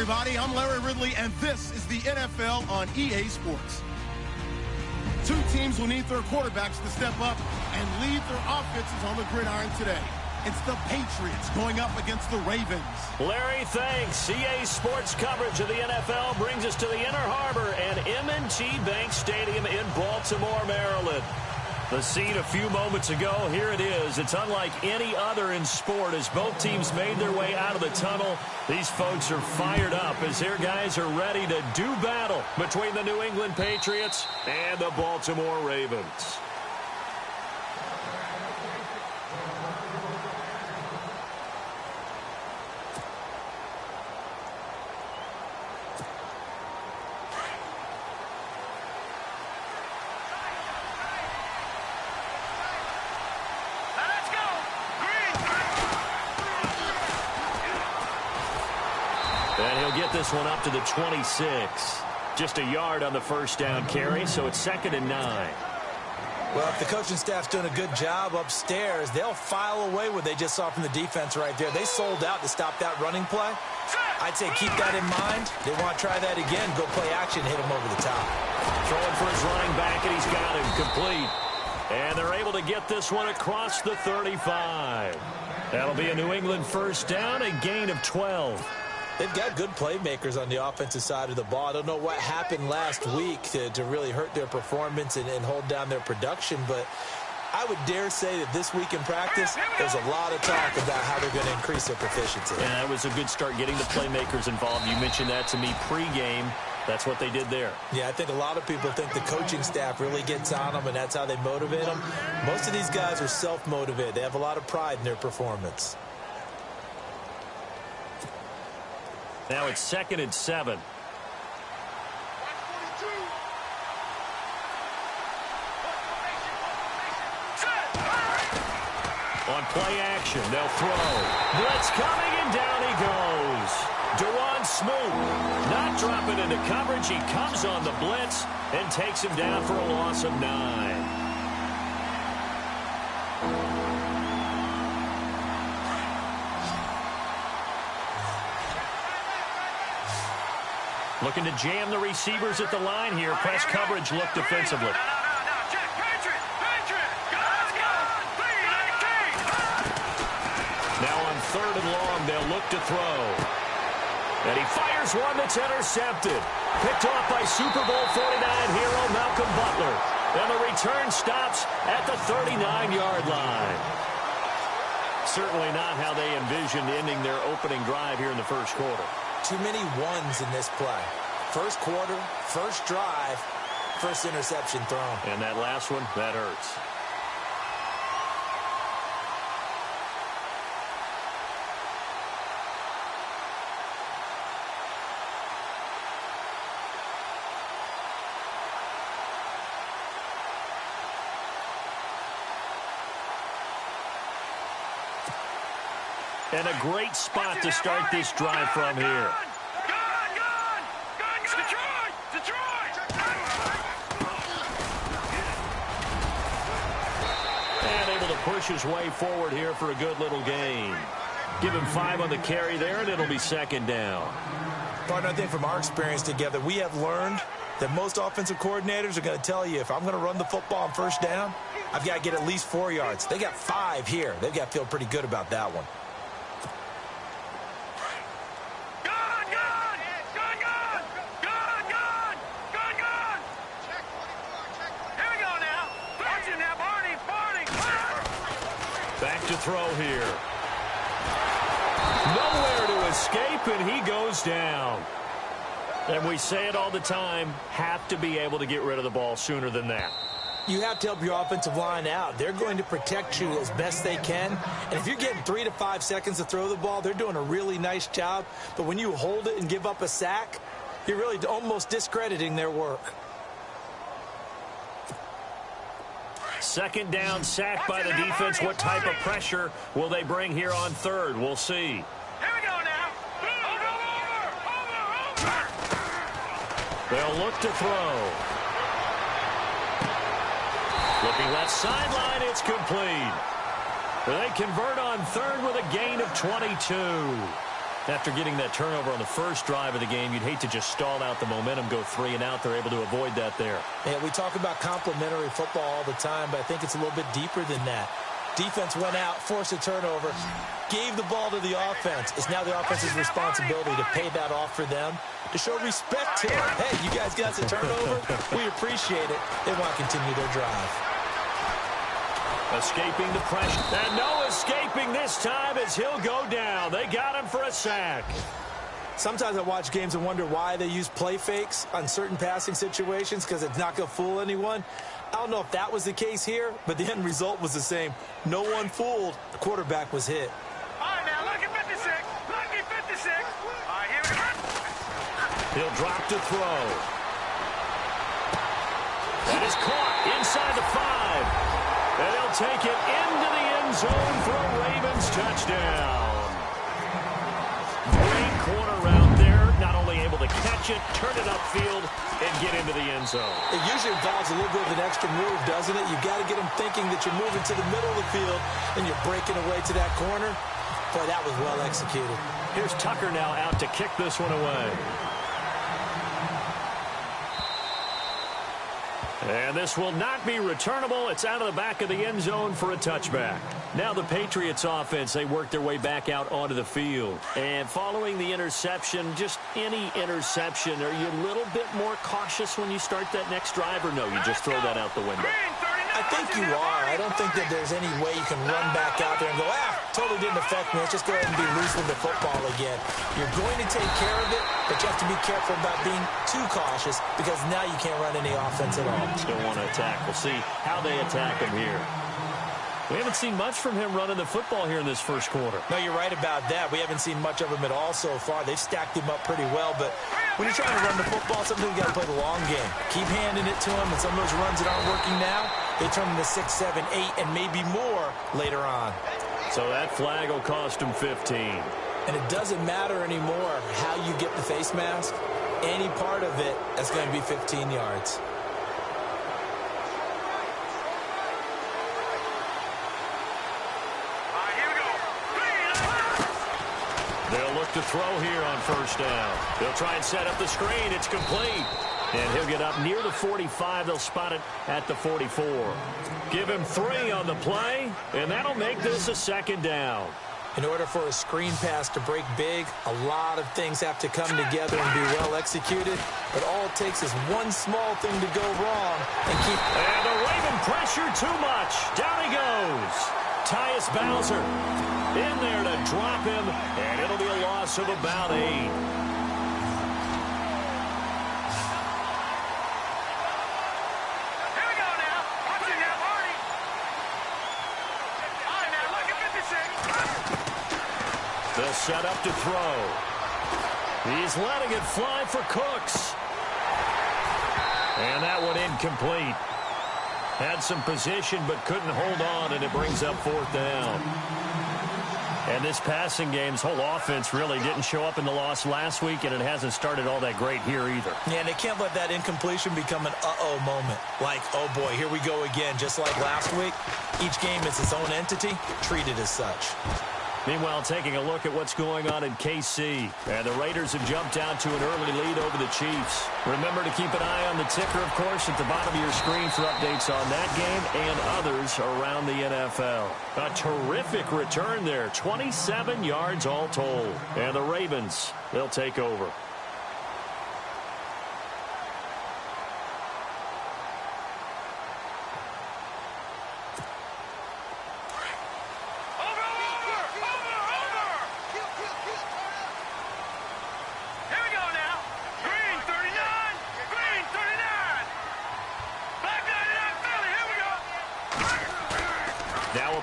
everybody. I'm Larry Ridley, and this is the NFL on EA Sports. Two teams will need their quarterbacks to step up and lead their offenses on the gridiron today. It's the Patriots going up against the Ravens. Larry, thanks. EA Sports coverage of the NFL brings us to the Inner Harbor and M&T Bank Stadium in Baltimore, Maryland. The scene a few moments ago, here it is. It's unlike any other in sport as both teams made their way out of the tunnel. These folks are fired up as their guys are ready to do battle between the New England Patriots and the Baltimore Ravens. And he'll get this one up to the 26. Just a yard on the first down carry, so it's 2nd and 9. Well, if the coaching staff's doing a good job upstairs, they'll file away what they just saw from the defense right there. They sold out to stop that running play. I'd say keep that in mind. They want to try that again, go play action, hit him over the top. Throwing for his running back, and he's got him complete. And they're able to get this one across the 35. That'll be a New England first down, a gain of 12. They've got good playmakers on the offensive side of the ball. I don't know what happened last week to really hurt their performance and hold down their production, but I would dare say that this week in practice, there's a lot of talk about how they're going to increase their proficiency. Yeah, that was a good start getting the playmakers involved. You mentioned that to me pregame. That's what they did there. Yeah, I think a lot of people think the coaching staff really gets on them, and that's how they motivate them. Most of these guys are self-motivated. They have a lot of pride in their performance. Now it's 2nd and 7. On play action, they'll throw. Blitz coming, and down he goes. Dewan Smoot not dropping into coverage. He comes on the blitz and takes him down for a loss of 9. Looking to jam the receivers at the line here. Press coverage look defensively. Now on 3rd and long, they'll look to throw. And he fires one that's intercepted. Picked off by Super Bowl 49 hero Malcolm Butler. And the return stops at the 39-yard line. Certainly not how they envisioned ending their opening drive here in the first quarter. Too many ones in this play. First quarter, first drive, first interception thrown. And that last one, that hurts. And a great spot to start this drive from here. And able to push his way forward here for a good little gain. Give him 5 on the carry there, and it'll be 2nd down. Partner, I think from our experience together, we have learned that most offensive coordinators are going to tell you, if I'm going to run the football on first down, I've got to get at least 4 yards. They got 5 here. They've got to feel pretty good about that one. Back to throw here. Nowhere to escape, and he goes down. And we say it all the time, have to be able to get rid of the ball sooner than that. You have to help your offensive line out. They're going to protect you as best they can. And if you're getting 3 to 5 seconds to throw the ball, they're doing a really nice job. But when you hold it and give up a sack, you're really almost discrediting their work. 2nd down, sack by the defense. What type of pressure will they bring here on 3rd? We'll see. Here we go now. Over. They'll look to throw. Looking left sideline, it's complete. They convert on 3rd with a gain of 22. After getting that turnover on the first drive of the game, you'd hate to just stall out the momentum, go 3 and out. They're able to avoid that there. Yeah, we talk about complementary football all the time, but I think it's a little bit deeper than that. Defense went out, forced a turnover, gave the ball to the offense. It's now the offense's responsibility to pay that off for them, to show respect to them. Hey, you guys got the turnover? We appreciate it. They want to continue their drive. Escaping the pressure. And no escaping this time as he'll go down. They got him for a sack. Sometimes I watch games and wonder why they use play fakes on certain passing situations, because it's not going to fool anyone. I don't know if that was the case here, but the end result was the same. No one fooled. The quarterback was hit. All right, now, look at 56. Look at 56. All right, here we go. He'll drop to throw. That is caught inside the 5. And he'll take it into the end zone for a Ravens touchdown. Great corner route there. Not only able to catch it, turn it upfield, and get into the end zone. It usually involves a little bit of an extra move, doesn't it? You've got to get them thinking that you're moving to the middle of the field and you're breaking away to that corner. Boy, that was well executed. Here's Tucker now out to kick this one away. And this will not be returnable. It's out of the back of the end zone for a touchback. Now the Patriots offense, they work their way back out onto the field. And following the interception, just any interception, are you a little bit more cautious when you start that next drive, or no, you just throw that out the window? I think you are. I don't think that there's any way you can run back out there and go, totally didn't affect me. Let's just go ahead and be loose with the football again. You're going to take care of it, but you have to be careful about being too cautious, because now you can't run any offense at all. Still want to attack. We'll see how they attack him here. We haven't seen much from him running the football here in this first quarter. No, you're right about that. We haven't seen much of him at all so far. They've stacked him up pretty well, but when you're trying to run the football, sometimes you got to play the long game. Keep handing it to him, and some of those runs that aren't working now, they turn into 6, 7, 8, and maybe more later on. So that flag will cost him 15. And it doesn't matter anymore how you get the face mask. Any part of it, that's going to be 15 yards. They'll look to throw here on first down. They'll try and set up the screen. It's complete. And he'll get up near the 45. They'll spot it at the 44. Give him 3 on the play, and that'll make this a second down. In order for a screen pass to break big, a lot of things have to come together and be well executed. But all it takes is one small thing to go wrong and keep... And the Raven pressure too much. Down he goes. Tyus Bowser in there to drop him, and it'll be a loss of about 8. They'll set up to throw. He's letting it fly for Cooks. And that one incomplete. Had some position but couldn't hold on, and it brings up 4th down. And this passing game's whole offense really didn't show up in the loss last week, and it hasn't started all that great here either. Yeah, and they can't let that incompletion become an uh-oh moment. Like, oh boy, here we go again, just like last week. Each game is its own entity, treated as such. Meanwhile, taking a look at what's going on in KC. And the Raiders have jumped out to an early lead over the Chiefs. Remember to keep an eye on the ticker, of course, at the bottom of your screen for updates on that game and others around the NFL. A terrific return there. 27 yards all told. And the Ravens, they'll take over.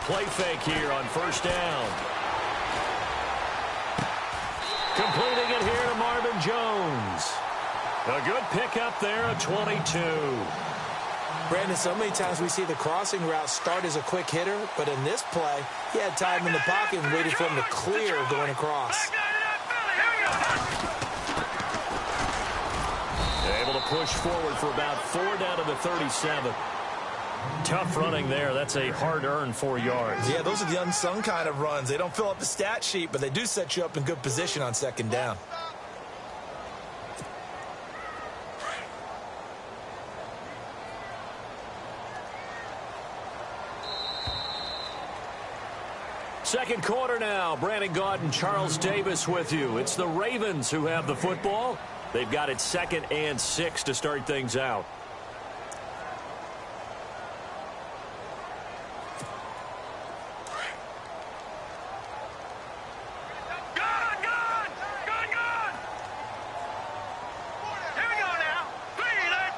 Play fake here on first down. Completing it here to Marvin Jones. A good pickup there at 22. Brandon, so many times we see the crossing route start as a quick hitter, but in this play, he had time in the pocket and waited for him to clear going across. Able to push forward for about 4 down to the 37. Tough running there. That's a hard-earned 4 yards. Yeah, those are the unsung kind of runs. They don't fill up the stat sheet, but they do set you up in good position on second down. Second quarter now. Brandon Gaud and Charles Davis with you. It's the Ravens who have the football. They've got it 2nd and 6 to start things out.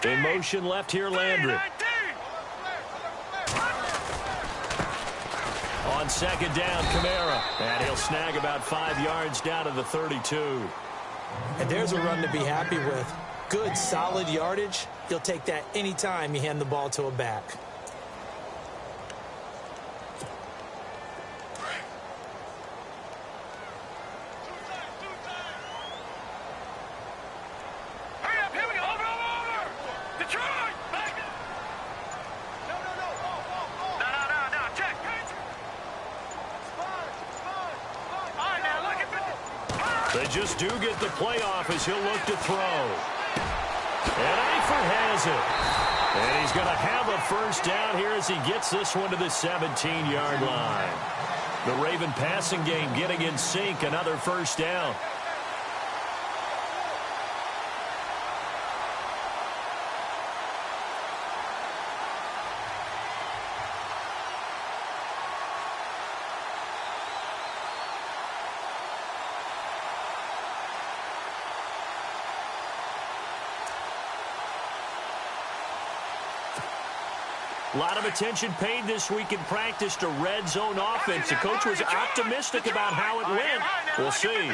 In motion left here, Landry. On second down, Kamara. And he'll snag about 5 yards down to the 32. And there's a run to be happy with. Good, solid yardage. You'll take that anytime you hand the ball to a back. They just do get the playoff as he'll look to throw. And Eifert has it. And he's going to have a first down here as he gets this one to the 17-yard line. The Raven passing game getting in sync. Another first down. A lot of attention paid this week in practice to red zone offense. The coach was optimistic about how it went. We'll see.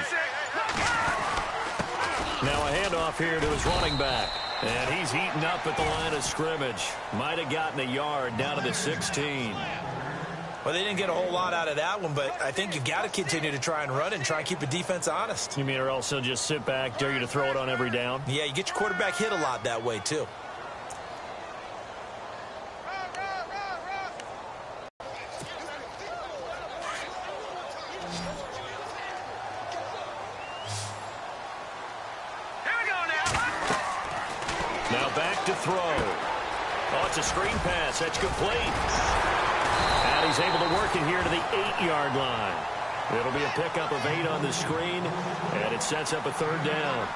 Now a handoff here to his running back. And he's heating up at the line of scrimmage. Might have gotten a yard down to the 16. Well, they didn't get a whole lot out of that one, but I think you got to continue to try and run and try and keep the defense honest. You mean or else he'll just sit back, dare you to throw it on every down? Yeah, you get your quarterback hit a lot that way, too. To throw. Oh, it's a screen pass. That's complete. And he's able to work it here to the 8-yard line. It'll be a pickup of 8 on the screen, and it sets up a third down.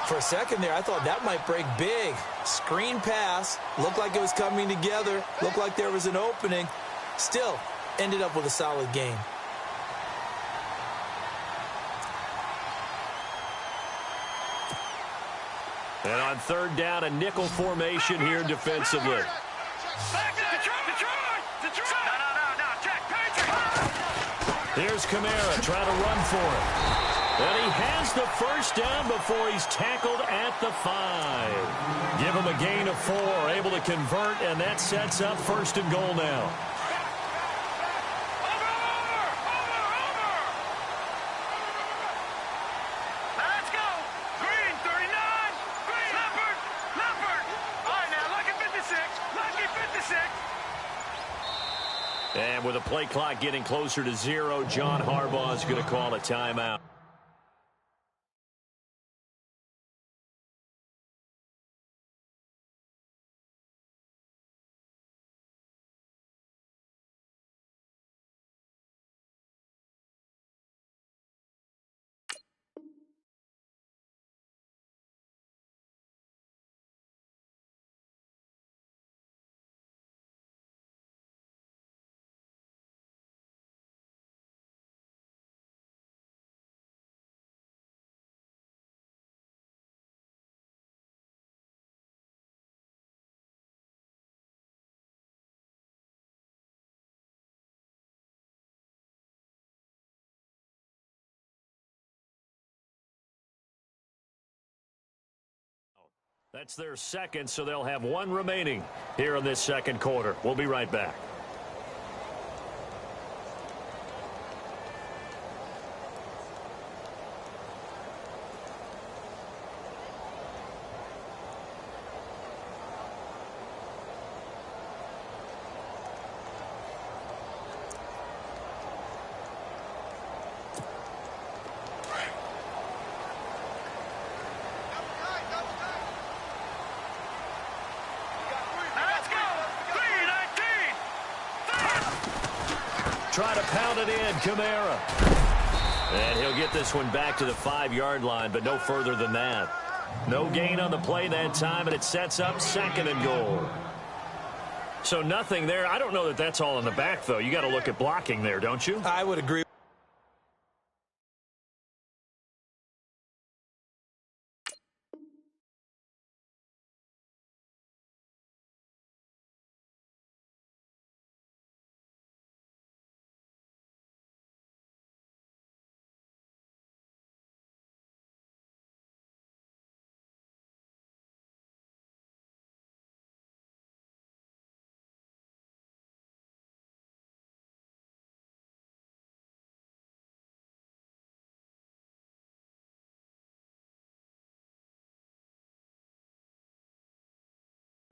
For a second there, I thought that might break big. Screen pass. Looked like it was coming together. Looked like there was an opening. Still, ended up with a solid game. And on third down, a nickel formation here defensively. Here's Kamara trying to run for it. And he has the first down before he's tackled at the 5. Give him a gain of 4, able to convert, and that sets up first and goal now. And with the play clock getting closer to 0, John Harbaugh is going to call a timeout. That's their second, so they'll have 1 remaining here in this second quarter. We'll be right back. try to pound it in. Kamara. And he'll get this one back to the 5-yard line, but no further than that. No gain on the play that time, and it sets up 2nd and goal. So nothing there. I don't know that that's all in the back, though. You got to look at blocking there, don't you? I would agree.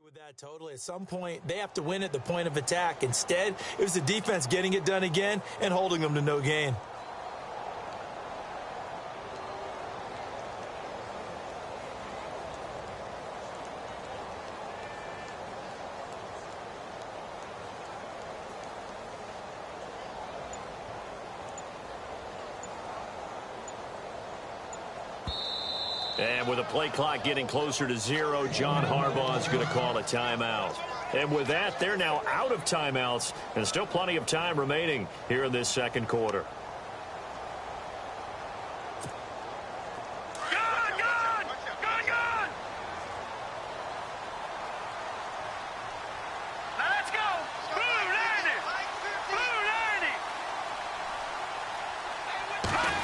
With that totally. At some point, they have to win at the point of attack. Instead, it was the defense getting it done again and holding them to no gain. And with the play clock getting closer to 0, John Harbaugh is going to call a timeout. And with that, they're now out of timeouts, and still plenty of time remaining here in this 2nd quarter.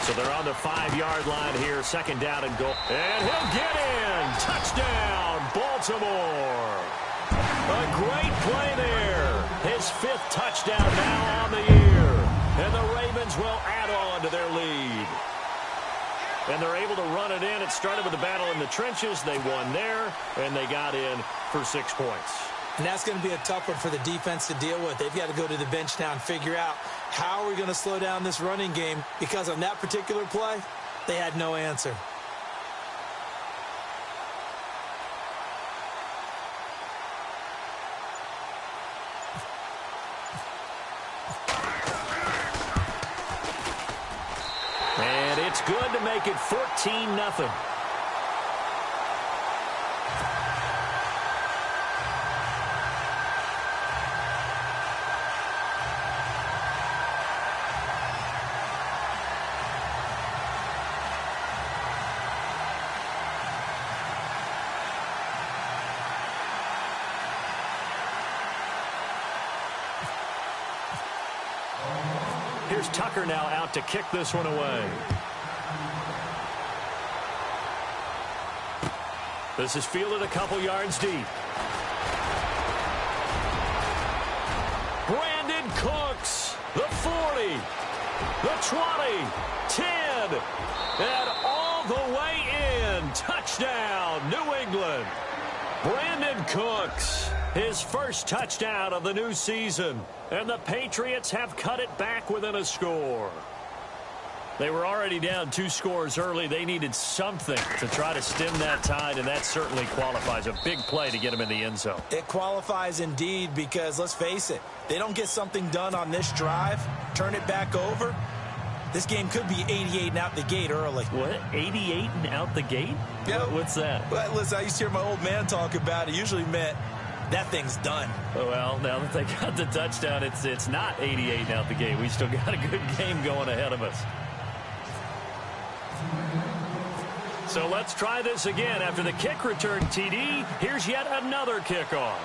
So they're on the 5-yard line here, 2nd down and goal. And he'll get in. Touchdown, Baltimore. A great play there. His 5th touchdown now on the year. And the Ravens will add on to their lead. And they're able to run it in. It started with the battle in the trenches. They won there, and they got in for 6 points. And that's going to be a tough one for the defense to deal with. They've got to go to the bench now and figure out how are we going to slow down this running game, because on that particular play, they had no answer. And it's good to make it 14-0. Here's Tucker now out to kick this one away. This is fielded a couple yards deep. Brandon Cooks, the 40, the 20, 10, and all the way in. Touchdown, New England. Brandon Cooks, his first touchdown of the new season. And the Patriots have cut it back within a score. They were already down 2 scores early. They needed something to try to stem that tide, and that certainly qualifies. A big play to get them in the end zone. It qualifies indeed, because let's face it, they don't get something done on this drive, turn it back over, this game could be 88 and out the gate early. What? 88 and out the gate? Yeah. What's that? Well, listen, I used to hear my old man talk about it. Usually meant that thing's done. Well, now that they got the touchdown, it's not 88 and out the gate. We still got a good game going ahead of us. So let's try this again. After the kick return TD, here's yet another kickoff.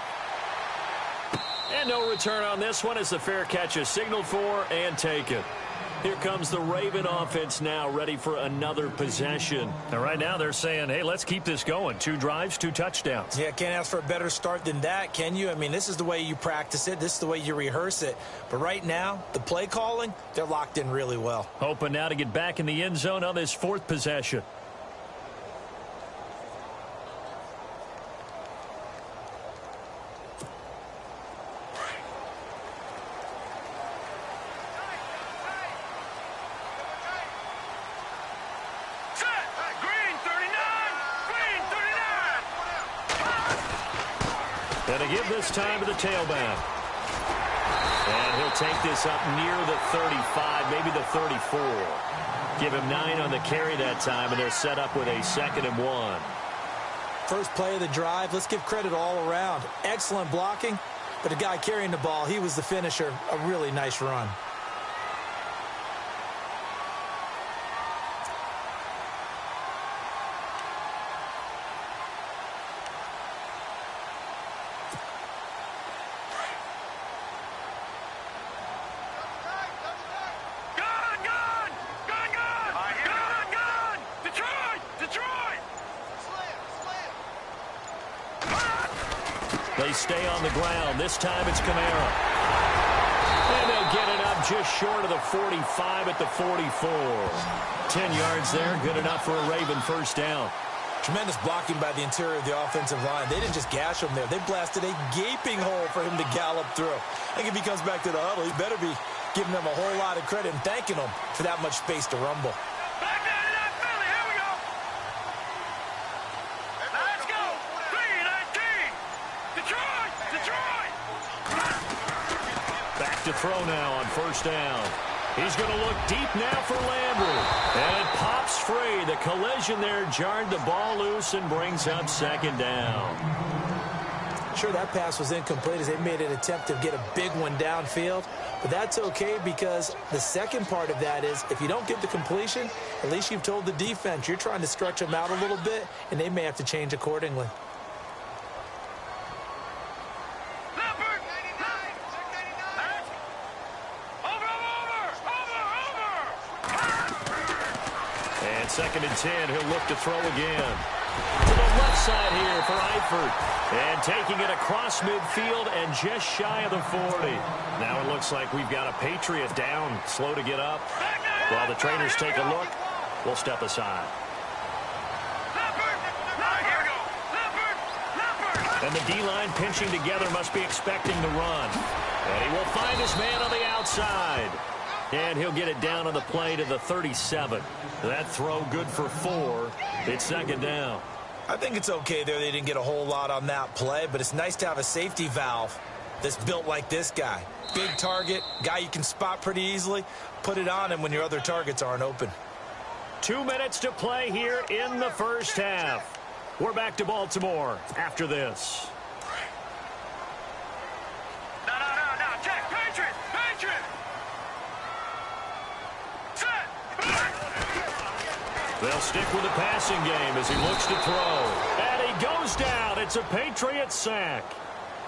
And no return on this one as the fair catch is signaled for and taken. Here comes the Raven offense now, ready for another possession. And right now they're saying, hey, let's keep this going. 2 drives, 2 touchdowns. Yeah, can't ask for a better start than that, can you? I mean, this is the way you practice it. This is the way you rehearse it. But right now, the play calling, they're locked in really well. Hoping now to get back in the end zone on this 4th possession. And to give this time to the tailback. And he'll take this up near the 35, maybe the 34. Give him 9 on the carry that time, and they're set up with a 2nd and 1. First play of the drive, let's give credit all around. Excellent blocking, but the guy carrying the ball, he was the finisher. A really nice run. They stay on the ground. This time it's Kamara. And they'll get it up just short of the 45 at the 44. 10 yards there, good enough for a Raven first down. Tremendous blocking by the interior of the offensive line. They didn't just gash him there. They blasted a gaping hole for him to gallop through. I think if he comes back to the huddle, he better be giving them a whole lot of credit and thanking them for that much space to rumble. To throw now on first down. He's going to look deep now for Landry. And it pops free. The collision there jarred the ball loose and brings up 2nd down. Sure, that pass was incomplete as they made an attempt to get a big one downfield. But that's okay because the second part of that is if you don't get the completion, at least you've told the defense you're trying to stretch them out a little bit, and they may have to change accordingly. Second and 10, he'll look to throw again. To the left side here for Eifert. And taking it across midfield and just shy of the 40. Now it looks like we've got a Patriot down, slow to get up. While the trainers take a look, we'll step aside. And the D-line pinching together must be expecting the run. And he will find his man on the outside. And he'll get it down on the play to the 37. That throw good for 4. It's 2nd down. I think it's okay there. They didn't get a whole lot on that play, but it's nice to have a safety valve that's built like this guy. Big target, guy you can spot pretty easily. Put it on him when your other targets aren't open. 2 minutes to play here in the first half. We're back to Baltimore after this. No, check, Patriot! They'll stick with the passing game as he looks to throw. And he goes down. It's a Patriot sack.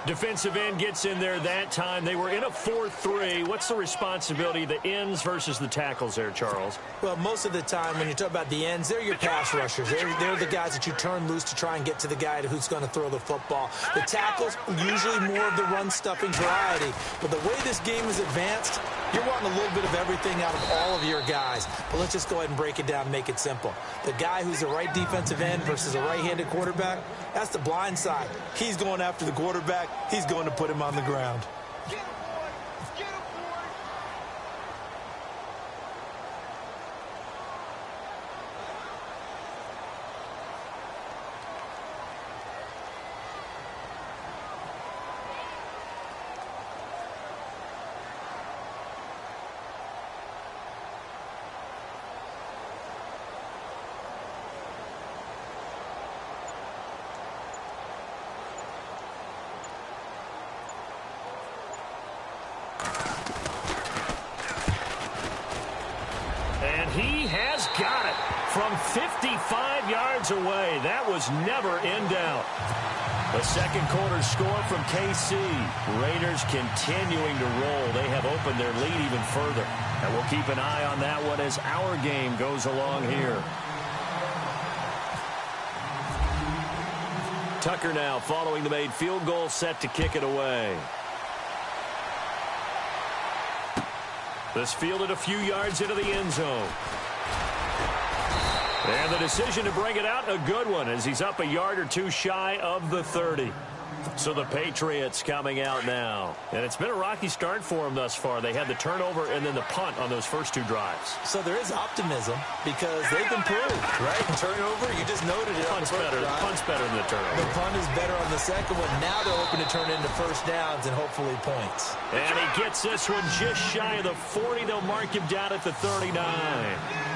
Defensive end gets in there that time. They were in a 4-3. What's the responsibility of the ends versus the tackles there, Charles? Well, most of the time when you talk about the ends, they're your pass rushers. They're the guys that you turn loose to try and get to the guy who's going to throw the football. The tackles, usually more of the run-stuffing variety. But the way this game is advanced, you're wanting a little bit of everything out of all of your guys. But let's just go ahead and break it down and make it simple. The guy who's the right defensive end versus a right-handed quarterback, that's the blind side. He's going after the quarterback. He's going to put him on the ground. He has got it from 55 yards away. That was never in doubt. The second quarter score from KC. Raiders continuing to roll. They have opened their lead even further. And we'll keep an eye on that one as our game goes along here. Tucker now following the made field goal, set to kick it away. This fielded a few yards into the end zone. And the decision to bring it out, a good one, as he's up a yard or two shy of the 30. So the Patriots coming out now. And it's been a rocky start for them thus far. They had the turnover and then the punt on those first two drives. So there is optimism because they've improved, right? Turnover, you just noted it. Punt's better than the turnover. The punt is better on the second one. Now they're hoping to turn into first downs and hopefully points. And he gets this one just shy of the 40. They'll mark him down at the 39.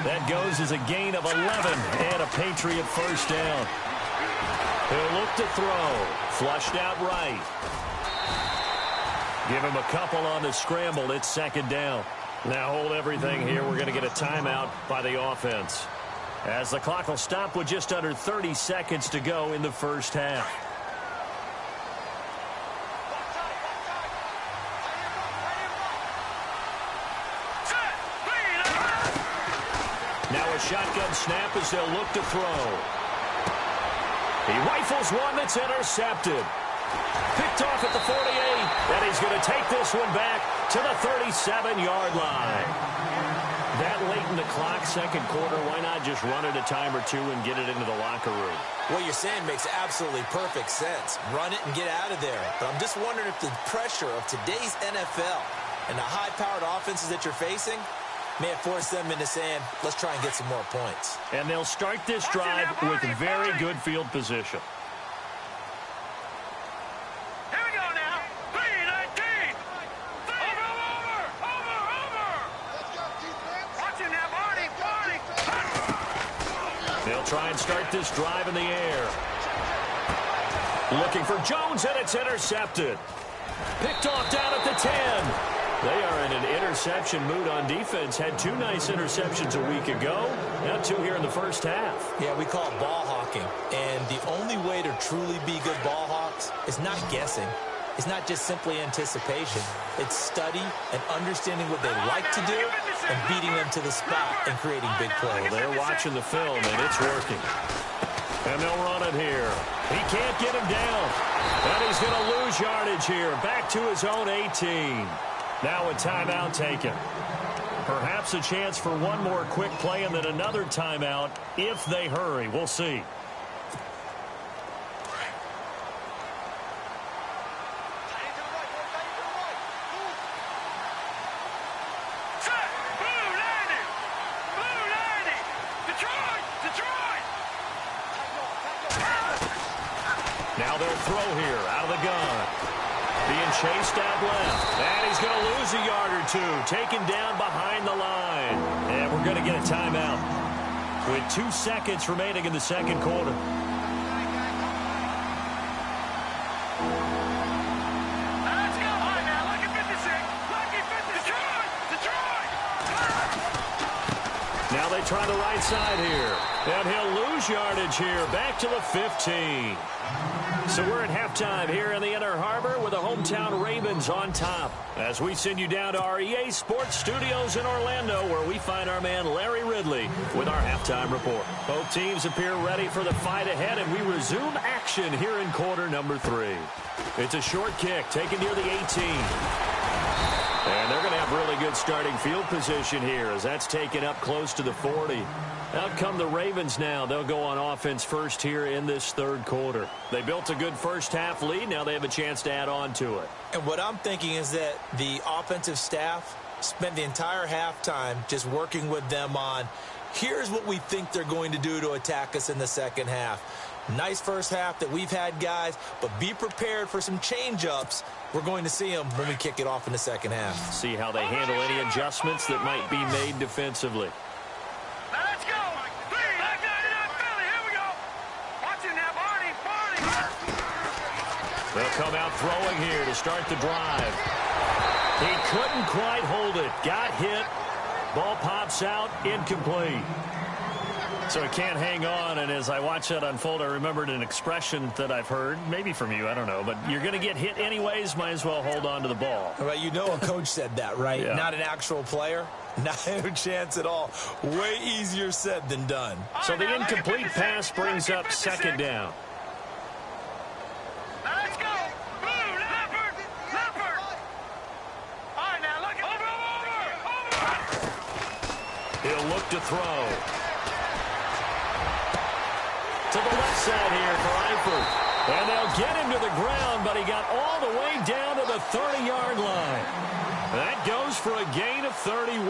That goes as a gain of 11 and a Patriot first down. He'll look to throw. Flushed out right. Give him a couple on the scramble. It's second down. Now hold everything here. We're going to get a timeout by the offense, as the clock will stop with just under 30 seconds to go in the first half. Now a shotgun snap as they'll look to throw. He rifles one that's intercepted. Picked off at the 48, and he's going to take this one back to the 37-yard line. That late in the clock, second quarter, why not just run it a time or two and get it into the locker room? What you're saying makes absolutely perfect sense. Run it and get out of there. But I'm just wondering if the pressure of today's NFL and the high-powered offenses that you're facing may have forced them into saying, let's try and get some more points. And they'll start this drive with very good field position. Here we go now. 3-19. Over. Watching now, Barney. They'll try and start this drive in the air. Looking for Jones, and it's intercepted. Picked off down at the 10. They are in an interception mood on defense. Had two nice interceptions a week ago. Now two here in the first half. Yeah, we call it ball hawking. And the only way to truly be good ball hawks is not guessing. It's not just simply anticipation. It's study and understanding what they like to do and beating them to the spot and creating big plays. Well, they're watching the film, and it's working. And they'll run it here. He can't get him down. And he's going to lose yardage here. Back to his own 18. Now a timeout taken. Perhaps a chance for one more quick play and then another timeout if they hurry. We'll see. Now they'll throw here out of the gun. Being chased out left. And he's going to lose a yard or two. Taken down behind the line. And we're going to get a timeout with 2 seconds remaining in the second quarter. Now they try the right side here. And he'll lose yardage here. Back to the 15. So we're at halftime here in the Inner Harbor with the hometown Ravens on top, as we send you down to our EA Sports Studios in Orlando, where we find our man Larry Ridley with our halftime report. Both teams appear ready for the fight ahead, and we resume action here in quarter number 3. It's a short kick taken near the 18. And they're going to have really good starting field position here, as that's taken up close to the 40. Out come the Ravens now. They'll go on offense first here in this third quarter. They built a good first half lead. Now they have a chance to add on to it. And what I'm thinking is that the offensive staff spent the entire halftime just working with them on, here's what we think they're going to do to attack us in the second half. Nice first half that we've had, guys, but be prepared for some change-ups. We're going to see them when we kick it off in the second half. See how they handle any adjustments that might be made defensively. Now let's go. Here we go. Watching now, Barney. They'll come out throwing here to start the drive. He couldn't quite hold it. Got hit. Ball pops out. Incomplete. So he can't hang on, and as I watch that unfold, I remembered an expression that I've heard, maybe from you, I don't know, but you're going to get hit anyways, might as well hold on to the ball. Well, you know a coach said that, right? Yeah. Not an actual player. Not a chance at all. Way easier said than done. So the incomplete pass brings up second down. Now let's go. Blue, Leopard. All right, now look. Over. He'll look to throw. To the left side here for Eifert. And they'll get him to the ground, but he got all the way down to the 30-yard line. That goes for a gain of 31.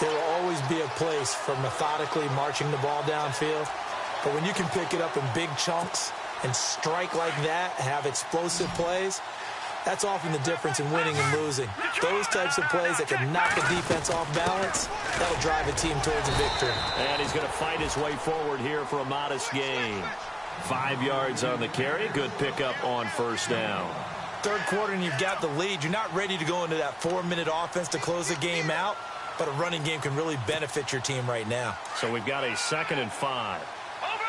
There will always be a place for methodically marching the ball downfield. But when you can pick it up in big chunks and strike like that, have explosive plays, that's often the difference in winning and losing. Those types of plays that can knock a defense off balance, that'll drive a team towards a victory. And he's going to fight his way forward here for a modest gain. 5 yards on the carry. Good pickup on first down. Third quarter and you've got the lead. You're not ready to go into that 4-minute offense to close the game out, but a running game can really benefit your team right now. So we've got a 2nd and 5. Over. All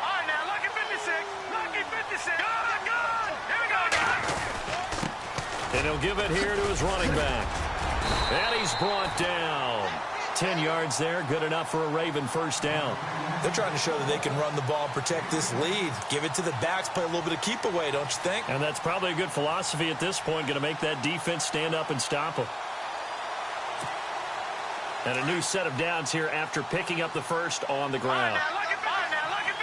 right, now, lucky 56. Lucky 56. Good. Here we go, guys. And he'll give it here to his running back. And he's brought down. 10 yards there, good enough for a Raven first down. They're trying to show that they can run the ball and protect this lead. Give it to the backs, play a little bit of keep away, don't you think? And that's probably a good philosophy at this point, going to make that defense stand up and stop them. And a new set of downs here after picking up the first on the ground. Lucky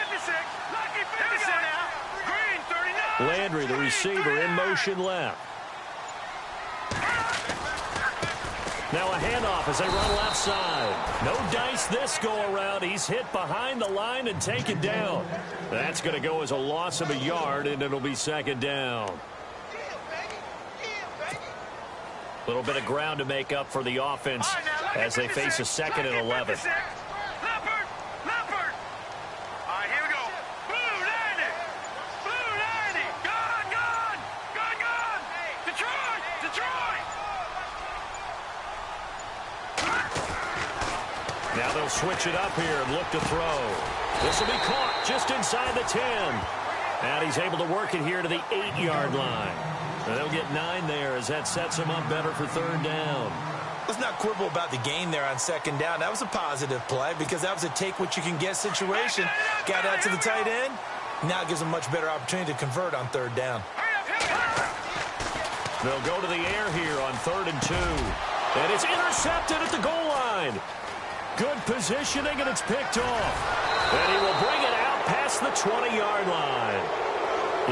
56. Lucky 56 now. Green 39. Landry, the receiver, in motion left. Now a handoff as they run left side. No dice this go-around. He's hit behind the line and taken down. That's going to go as a loss of a yard, and it'll be 2nd down. A little bit of ground to make up for the offense as they face a 2nd and 11. Leopard. All right, here we go. Blue 90. Gone. Detroit. Now they'll switch it up here and look to throw. This will be caught just inside the 10. And he's able to work it here to the 8-yard line. And they'll get 9 there as that sets him up better for 3rd down. Let's not quibble about the gain there on 2nd down. That was a positive play because that was a take-what-you-can-get situation. Got out to the tight end. Now it gives them a much better opportunity to convert on 3rd down. They'll go to the air here on 3rd and 2. And it's intercepted at the goal line. Good positioning, and it's picked off. And he will bring it out past the 20-yard line.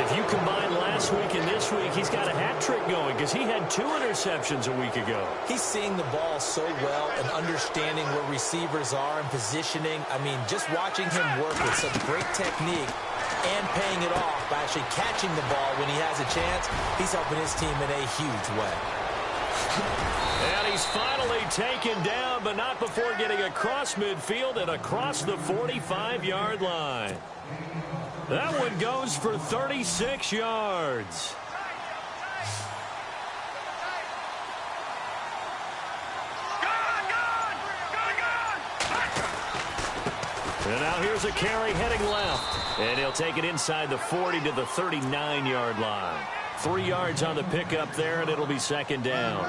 If you combine last week and this week, he's got a hat trick going because he had 2 interceptions a week ago. He's seeing the ball so well and understanding where receivers are and positioning. I mean, just watching him work with such great technique and paying it off by actually catching the ball when he has a chance, he's helping his team in a huge way. And he's finally taken down, but not before getting across midfield and across the 45-yard line. That one goes for 36 yards. And now here's a carry heading left. And he'll take it inside the 40 to the 39-yard line. 3 yards on the pickup there, and it'll be 2nd down.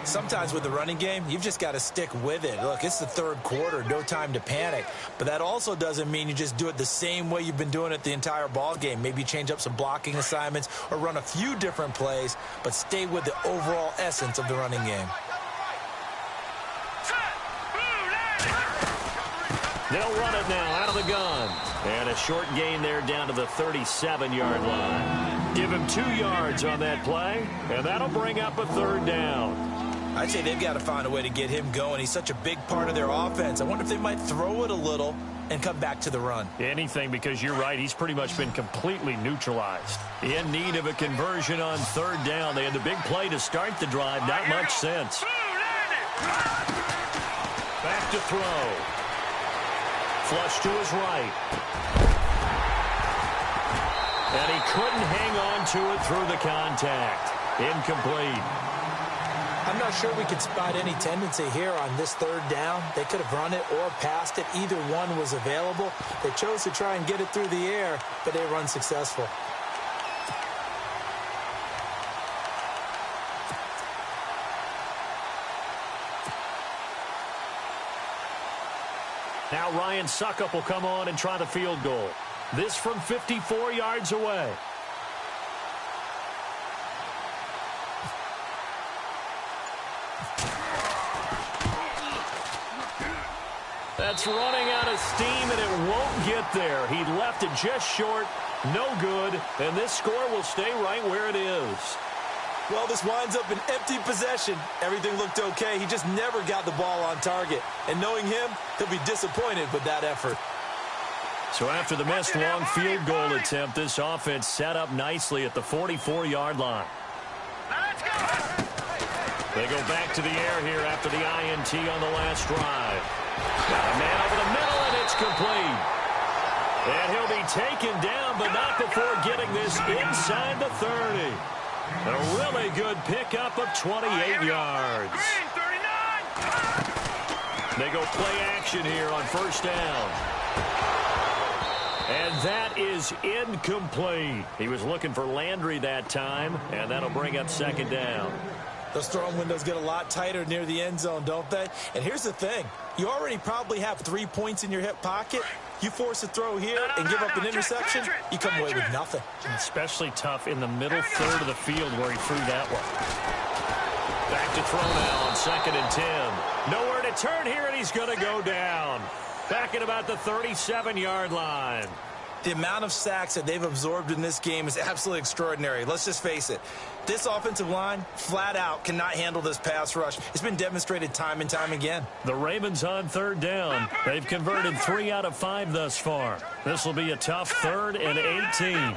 Sometimes with the running game, you've just got to stick with it. Look, it's the 3rd quarter, no time to panic. But that also doesn't mean you just do it the same way you've been doing it the entire ball game. Maybe change up some blocking assignments or run a few different plays, but stay with the overall essence of the running game. They'll run it now out of the gun. And a short gain there down to the 37-yard line. Give him 2 yards on that play, and that'll bring up a 3rd down. I'd say they've got to find a way to get him going. He's such a big part of their offense. I wonder if they might throw it a little and come back to the run. Anything, because you're right, he's pretty much been completely neutralized. In need of a conversion on 3rd down. They had the big play to start the drive, not much sense. Back to throw. Flush to his right. And he couldn't hang on to it through the contact. Incomplete. I'm not sure we could spot any tendency here on this 3rd down. They could have run it or passed it. Either one was available. They chose to try and get it through the air, but they were unsuccessful. Now Ryan Suckup will come on and try the field goal. This from 54 yards away. That's running out of steam, and it won't get there. He left it just short, no good, and this score will stay right where it is. Well, this winds up an empty possession. Everything looked okay. He just never got the ball on target. And knowing him, he'll be disappointed with that effort. So after the missed long field goal attempt, this offense set up nicely at the 44-yard line. Let's go! They go back to the air here after the INT on the last drive. Got a man over the middle, and it's complete. And he'll be taken down, but not before getting this inside the 30. A really good pickup of 28 yards. Green, 39! They go play action here on first down. And that is incomplete. He was looking for Landry that time, and that'll bring up second down. Those throwing windows get a lot tighter near the end zone, don't they? And here's the thing. You already probably have 3 points in your hip pocket. You force a throw here and give up an interception, you come away with nothing. Especially tough in the middle third of the field where he threw that one. Back to throw now on 2nd and 10. Nowhere to turn here, and he's going to go down. Back at about the 37-yard line. The amount of sacks that they've absorbed in this game is absolutely extraordinary. Let's just face it. This offensive line, flat out, cannot handle this pass rush. It's been demonstrated time and time again. The Ravens on third down. They've converted 3 out of 5 thus far. This will be a tough 3rd and 18.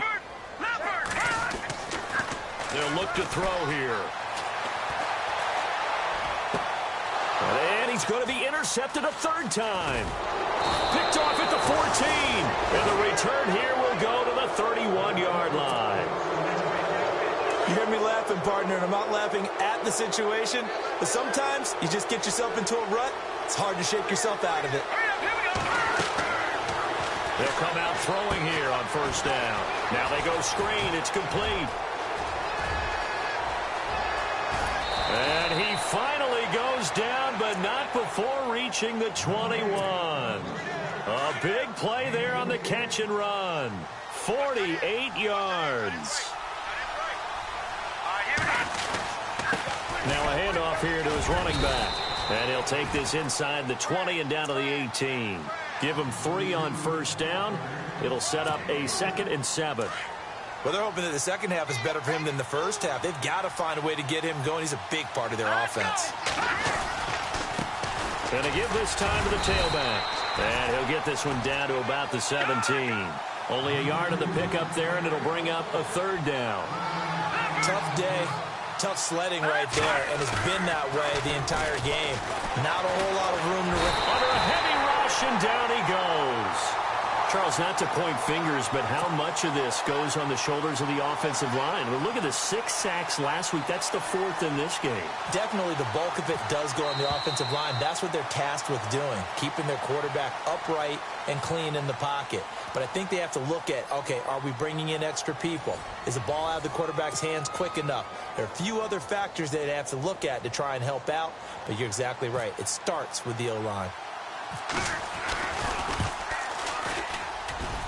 They'll look to throw here. And he's going to be intercepted a 3rd time. Picked off at the 14. And the return here will go to the 31-yard line. You hear me laughing, partner, and I'm not laughing at the situation, but sometimes you just get yourself into a rut. It's hard to shake yourself out of it. They'll come out throwing here on first down. Now they go screen. It's complete. And he finally goes down, but not before reaching the 21. A big play there on the catch and run. 48 yards. Now a handoff here to his running back. And he'll take this inside the 20 and down to the 18. Give him 3 on first down. It'll set up a 2nd and 7. Well, they're hoping that the second half is better for him than the first half. They've got to find a way to get him going. He's a big part of their offense. Going to give this time to the tailback. And he'll get this one down to about the 17. Only a yard of the pickup there, and it'll bring up a 3rd down. Tough day. Tough sledding right there, and it's been that way the entire game. Not a whole lot of room to run. Under a heavy rush, and down he goes. Charles, not to point fingers, but how much of this goes on the shoulders of the offensive line? I mean, look at the 6 sacks last week. That's the 4th in this game. Definitely the bulk of it does go on the offensive line. That's what they're tasked with doing, keeping their quarterback upright and clean in the pocket. But I think they have to look at, okay, are we bringing in extra people? Is the ball out of the quarterback's hands quick enough? There are a few other factors they have to look at to try and help out, but you're exactly right. It starts with the O-line.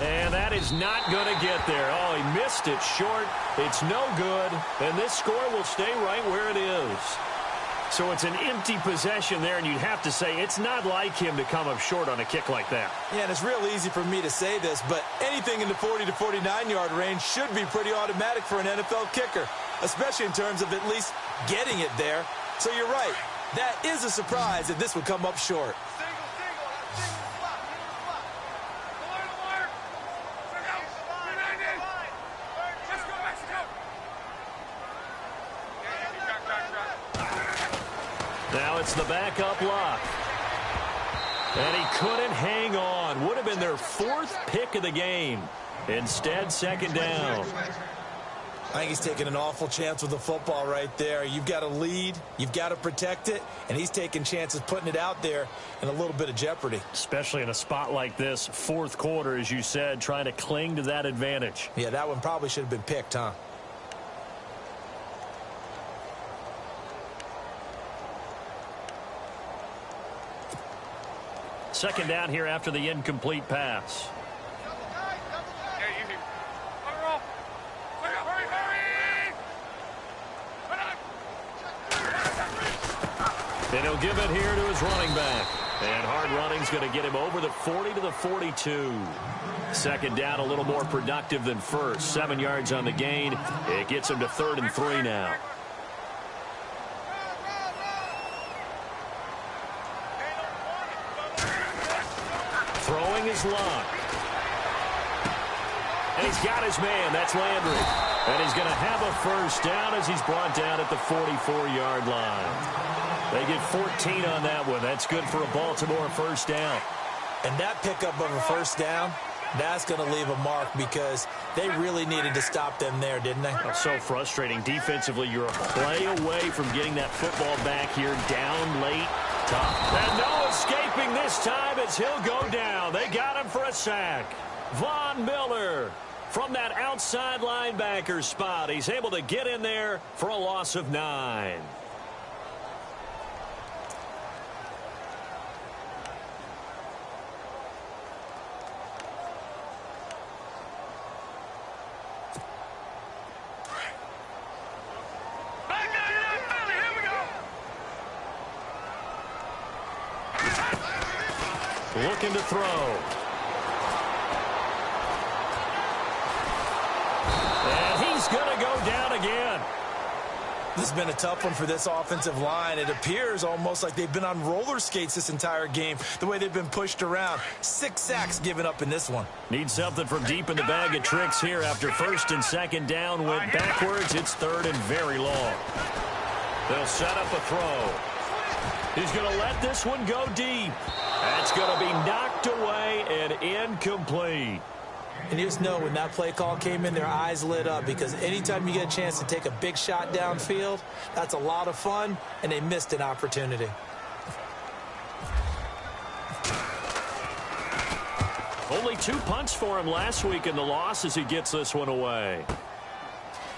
And that is not going to get there. Oh, he missed it short. It's no good. And this score will stay right where it is. So it's an empty possession there, and you'd have to say it's not like him to come up short on a kick like that. Yeah, and it's real easy for me to say this, but anything in the 40 to 49-yard range should be pretty automatic for an NFL kicker, especially in terms of at least getting it there. So you're right. That is a surprise that this would come up short. Now it's the backup lock. And he couldn't hang on. Would have been their 4th pick of the game. Instead, 2nd down. I think he's taking an awful chance with the football right there. You've got to lead, you've got to protect it, and he's taking chances putting it out there in a little bit of jeopardy. Especially in a spot like this, 4th quarter, as you said, trying to cling to that advantage. Yeah, that one probably should have been picked, huh? Second down here after the incomplete pass. And he'll give it here to his running back. And hard running's going to get him over the 40 to the 42. Second down, a little more productive than first. 7 yards on the gain. It gets him to 3rd and 3 now. Throwing his luck. And he's got his man. That's Landry. And he's going to have a first down as he's brought down at the 44-yard line. They get 14 on that one. That's good for a Baltimore first down. And that pickup of a first down, that's going to leave a mark because they really needed to stop them there, didn't they? Oh, so frustrating. Defensively, you're a play away from getting that football back here, down late. Tough. And no escaping this time as he'll go down. They got him for a sack. Von Miller from that outside linebacker spot. He's able to get in there for a loss of 9. Looking to throw. And he's going to go down again. This has been a tough one for this offensive line. It appears almost like they've been on roller skates this entire game, the way they've been pushed around. 6 sacks given up in this one. Need something from deep in the bag of tricks here after first and second down went backwards. It's 3rd and very long. They'll set up a throw. He's going to let this one go deep. That's going to be knocked away and incomplete. And you just know when that play call came in, their eyes lit up because anytime you get a chance to take a big shot downfield, that's a lot of fun, and they missed an opportunity. Only 2 punts for him last week in the loss as he gets this one away.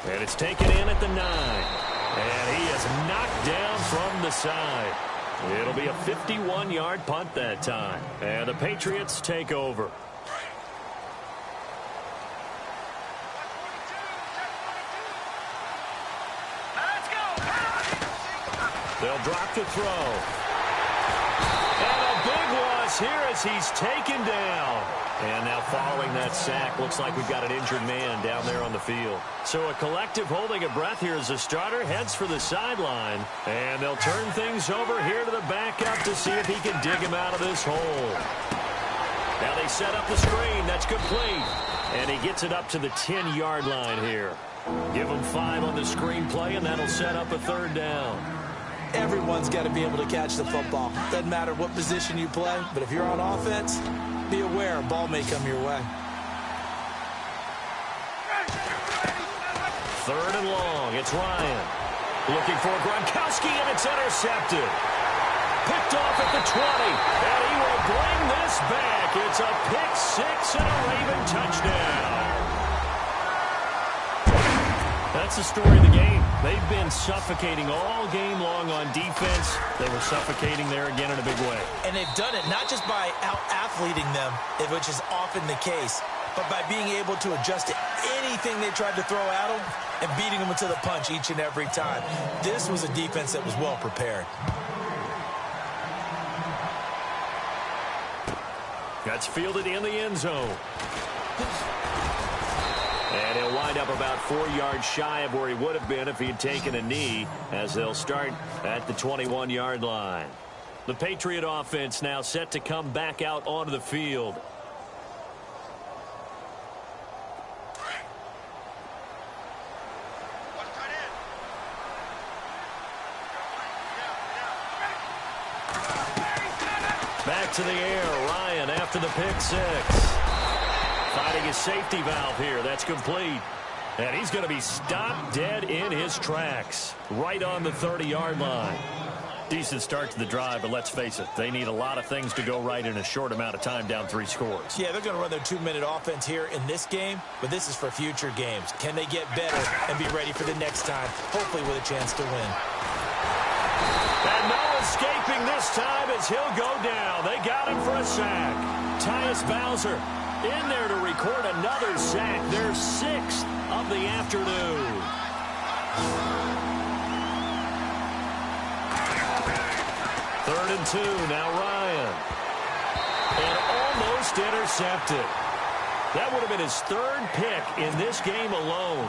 And it's taken in at the 9. And he is knocked down from the side. It'll be a 51-yard punt that time. And the Patriots take over. They'll drop the throw. And a big loss here as he's taken down. And now following that sack, looks like we've got an injured man down there on the field. So a collective holding of breath here as the starter heads for the sideline. And they'll turn things over here to the backup to see if he can dig him out of this hole. Now they set up the screen. That's complete. And he gets it up to the 10-yard line here. Give him 5 on the screen play, and that'll set up a 3rd down. Everyone's got to be able to catch the football. Doesn't matter what position you play, but if you're on offense, be aware a ball may come your way. 3rd and long. It's Ryan. Looking for Gronkowski, and it's intercepted. Picked off at the 20, and he will bring this back. It's a pick 6 and a Raven touchdown. That's the story of the game. They've been suffocating all game long on defense. They were suffocating there again in a big way. And they've done it not just by out-athleting them, which is often the case, but by being able to adjust to anything they tried to throw at them and beating them to the punch each and every time. This was a defense that was well prepared. That's fielded in the end zone. And he'll wind up about 4 yards shy of where he would have been if he had taken a knee, as they'll start at the 21-yard line. The Patriot offense now set to come back out onto the field. Back to the air. Ryan after the pick 6. Finding his safety valve here. That's complete. And he's going to be stopped dead in his tracks. Right on the 30-yard line. Decent start to the drive, but let's face it, they need a lot of things to go right in a short amount of time down 3 scores. Yeah, they're going to run their 2-minute offense here in this game, but this is for future games. Can they get better and be ready for the next time, hopefully with a chance to win? And no escaping this time as he'll go down. They got him for a sack. Tyus Bowser in there to record another sack, their 6th of the afternoon. 3rd and 2. Now Ryan. And almost intercepted. That would have been his 3rd pick in this game alone.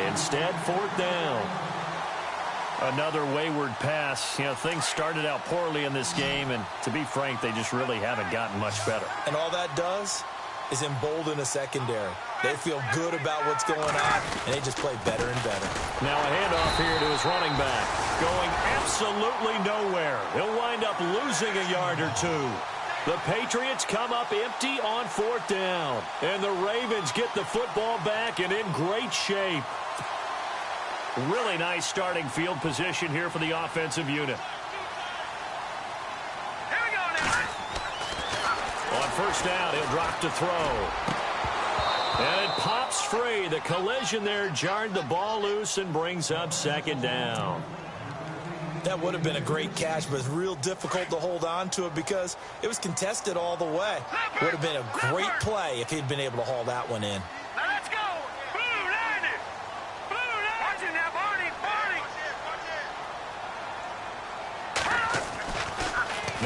Instead, 4th down. Another wayward pass. You know, things started out poorly in this game, and to be frank, they just really haven't gotten much better. And all that does is embolden a secondary. They feel good about what's going on, and they just play better and better. Now a handoff here to his running back. Going absolutely nowhere. He'll wind up losing a yard or 2. The Patriots come up empty on 4th down. And the Ravens get the football back and in great shape. Really nice starting field position here for the offensive unit. Here we go now. On 1st down, he'll drop to throw. And it pops free. The collision there jarred the ball loose and brings up 2nd down. That would have been a great catch, but it's real difficult to hold on to it because it was contested all the way. Would have been a great play if he'd been able to haul that one in. Now let's go. Blue 90. Blue 90. Watch it now, Barney. Barney.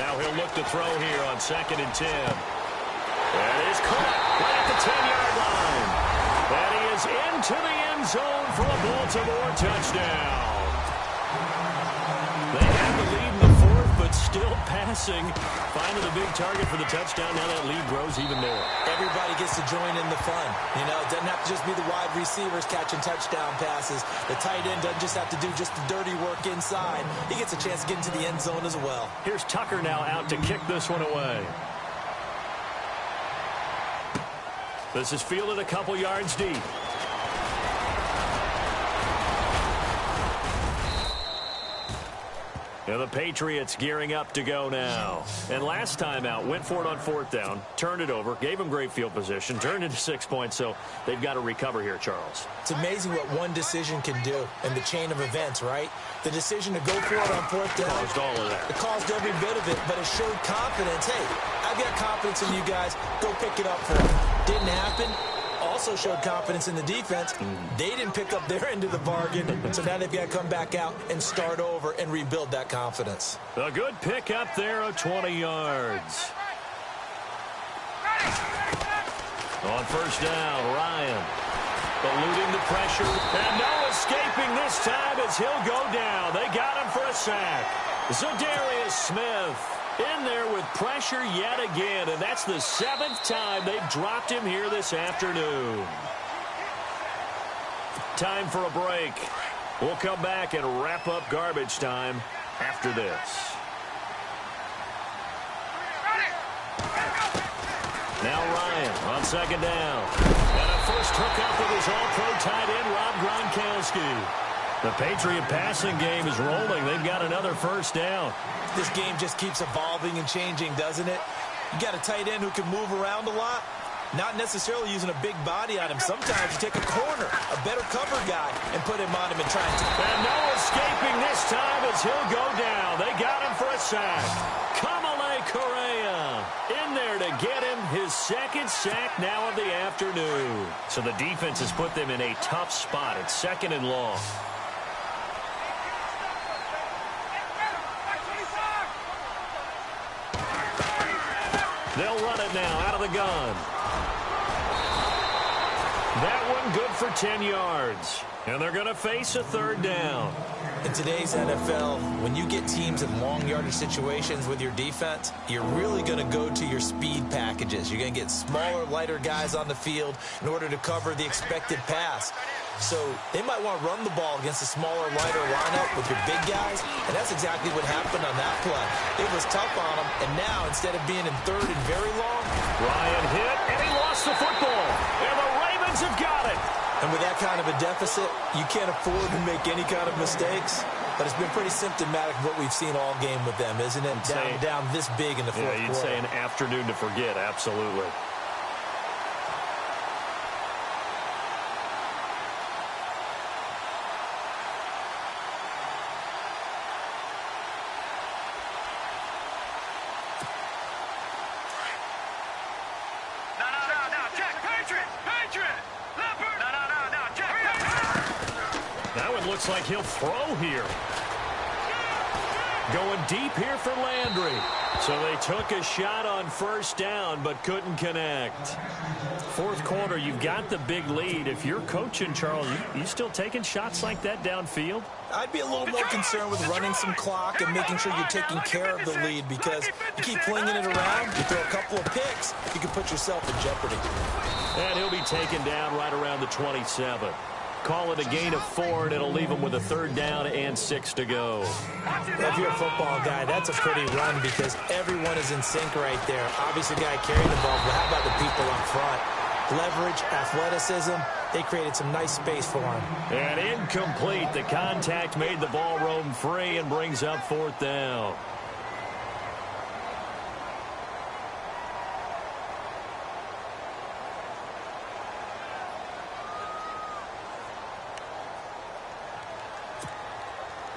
Now he'll look to throw here on 2nd and 10. And he's caught right at the 10-yard line. And he is into the end zone for a Baltimore touchdown. They have the lead in the 4th, but still passing. Finding the big target for the touchdown. Now that lead grows even more. Everybody gets to join in the fun. You know, it doesn't have to just be the wide receivers catching touchdown passes. The tight end doesn't just have to do just the dirty work inside. He gets a chance to get into the end zone as well. Here's Tucker now out to kick this one away. This is fielded a couple yards deep. Now the Patriots gearing up to go now. And last time out, went for it on 4th down, turned it over, gave them great field position, turned into 6 points, so they've got to recover here, Charles. It's amazing what one decision can do in the chain of events, right? The decision to go for it on 4th down. Caused all of that. It caused every bit of it, but it showed confidence. Hey, I've got confidence in you guys. Go pick it up for me. Didn't happen. Also showed confidence in the defense. They didn't pick up their end of the bargain, so now they've got to come back out and start over and rebuild that confidence. A good pick up there of 20 yards. On 1st down, Ryan eluding the pressure, and no escaping this time as he'll go down. They got him for a sack. Zadarius Smith in there with pressure yet again, and that's the 7th time they've dropped him here this afternoon. Time for a break. We'll come back and wrap up garbage time after this. Now Ryan on 2nd down. And a first hookup with his all-pro tight end, Rob Gronkowski. The Patriot passing game is rolling. They've got another 1st down. This game just keeps evolving and changing, doesn't it? You got a tight end who can move around a lot, not necessarily using a big body on him. Sometimes you take a corner, a better cover guy, and put him on him and try and... And no escaping this time as he'll go down. They got him for a sack. Kamale Correa in there to get him his 2nd sack now of the afternoon. So the defense has put them in a tough spot. It's 2nd and long. They'll run it now out of the gun. That one good for 10 yards. And they're going to face a 3rd down. In today's NFL, when you get teams in long yardage situations with your defense, you're really going to go to your speed packages. You're going to get smaller, lighter guys on the field in order to cover the expected pass. So they might want to run the ball against a smaller, lighter lineup with your big guys, and that's exactly what happened on that play. It was tough on them, and now instead of being in 3rd and very long, Ryan hit, and he lost the football. And the Ravens have got it. And with that kind of a deficit, you can't afford to make any kind of mistakes. But it's been pretty symptomatic of what we've seen all game with them, isn't it? Down this big in the 4th quarter. Yeah, you'd say an afternoon to forget, absolutely. That one looks like he'll throw here. Going deep here for Landry. So they took a shot on first down, but couldn't connect. Fourth quarter, you've got the big lead. If you're coaching, Charles, you still taking shots like that downfield? I'd be a little more concerned with running some clock and making sure you're taking care of the lead, because you keep flinging it around, you throw a couple of picks, you can put yourself in jeopardy. And he'll be taken down right around the 27. Call it a gain of 4, and it'll leave him with a 3rd down and 6 to go. If you're a football guy, that's a pretty run because everyone is in sync right there. Obviously, the guy carrying the ball, but how about the people up front? Leverage, athleticism, they created some nice space for him. And incomplete. The contact made the ball roam free and brings up 4th down.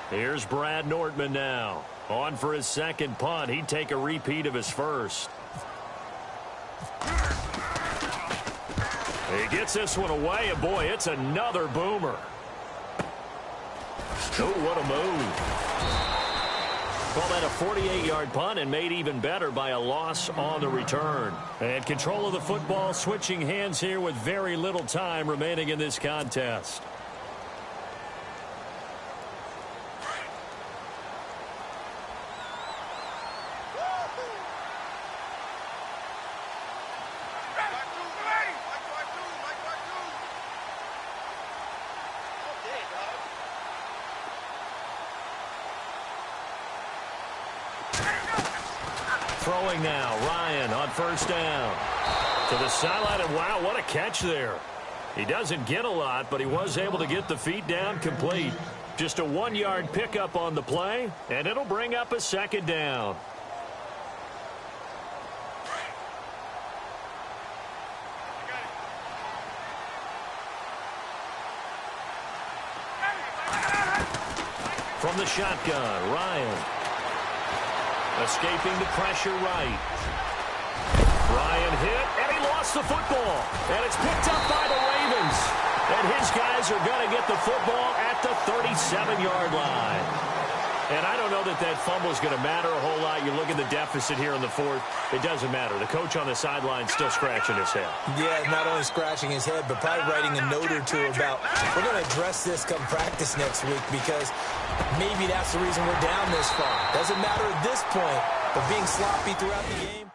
Here's Brad Nortman now. On for his second punt. He'd take a repeat of his first. He gets this one away, and boy, it's another boomer. Oh, what a move. Call that a 48-yard punt, and made even better by a loss on the return. And control of the football switching hands here with very little time remaining in this contest. Throwing now, Ryan on first down. To the sideline, and wow, what a catch there. He doesn't get a lot, but he was able to get the feet down complete. Just a 1-yard pickup on the play, and it'll bring up a 2nd down. From the shotgun, Ryan. Escaping the pressure right. Ryan hit, and he lost the football. And it's picked up by the Ravens. And his guys are going to get the football at the 37-yard line. And I don't know that that fumble is going to matter a whole lot. You look at the deficit here in the 4th. It doesn't matter. The coach on the sideline still scratching his head. Yeah, not only scratching his head, but probably writing a note or two about, we're going to address this come practice next week, because maybe that's the reason we're down this far. Doesn't matter at this point, but being sloppy throughout the game,